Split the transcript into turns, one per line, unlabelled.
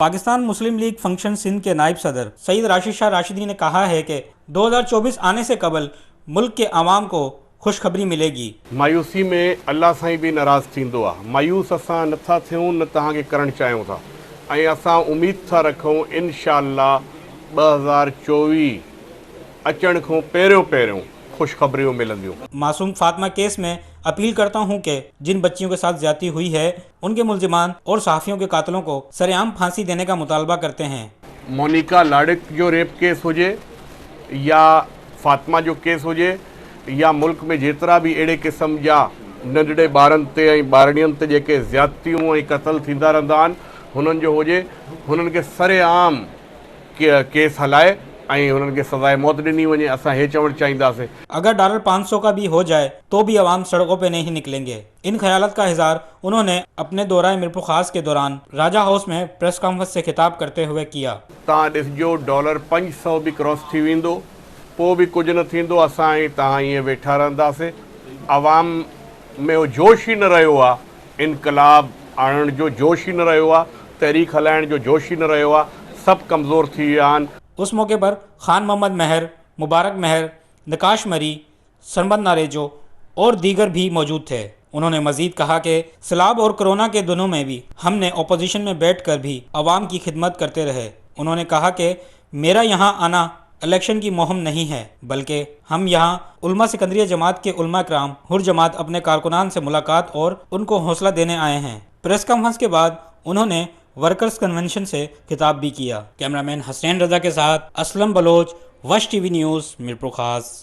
पाकिस्तान मुस्लिम league function Sindh के नायब सदर सईद राशिद शाह राशिदी ने कहा है कि 2024 आने से कबल मुल्क के आवाम को खुशखबरी मिलेगी।
मायूसी में अल्लाह साईं भी नाराज़ थींदो आहे। मायूस असां नथा थियूं, न तव्हांखे करणु चाहियूं था ऐं असां उम्मीद था रखूं इंशाअल्लाह 2024 अचण खां पहिरियों खुशखबरियों मिलंदियूं।
मासूम फातिमा केस में अपील करता हूं कि जिन बच्चियों के साथ ज्यादती हुई है उनके मुल्जिमान और सहाफ़ियों के कातलों को सरेआम फांसी देने का मुतालबा करते हैं।
मोनिका लाडिक जो रेप केस हुजे या फातिमा जो केस हुजे या मुल्क में जेतिरा भी अहिड़े क़िस्म जा नंढड़े ॿारनि ते ऐं ॿारड़ियुनि ते जेके ज़्यादतियूं ऐं क़त्ल थींदा रहंदा आहिनि हुननि जो हुजे, हुननि खे सरेआम केस हलाए ऐं हुननि खे सज़ाए मौत ॾिनी वञे। असां हे चवणु चाहींदासीं
अगर $500 का भी हो जाए तो भी अवाम सड़कों पे नहीं निकलेंगे। इन ख्यालात का इज़हार उन्होंने अपने दौरा मिरपुर खास के दौरान राजा हाउस में प्रेस कॉन्फ्रेंस से खिताब करते हुए किया।
तव्हां ॾिसजो $500 भी क्रॉस थी वेंदो, पोइ बि कुझु न थींदो, असां ऐं तव्हां ईअं वेठा रहंदासीं। अवाम में उहो जोश ई न रहियो आहे, इनकलाब आणण जो जोश ई न रहियो आहे, तहरीक हलाइण जो जोश ई न रहियो आहे, सभु कमज़ोर थी विया आहिनि।
उस मौके पर खान मोहम्मद महर, मुबारक महर, नकाश मरी, सरमद नारेजो और दीगर भी मौजूद थे। उन्होंने मजीद कहा कि सैलाब और कोरोना के दिनों में भी हमने अपोजिशन में बैठकर भी अवाम की खिदमत करते रहे। उन्होंने कहा कि मेरा यहाँ आना इलेक्शन की मुहिम नहीं है, बल्कि हम यहाँ उलमा सिकंदरिया जमात के उलमा कराम हुर जमात अपने कारकुनान से मुलाकात और उनको हौसला देने आए हैं। प्रेस कॉन्फ्रेंस के बाद उन्होंने वर्कर्स कन्वेंशन से खिताब भी किया। कैमरामैन हसनैन रजा के साथ असलम बलोच, वश टीवी न्यूज़, मिरपुर खास।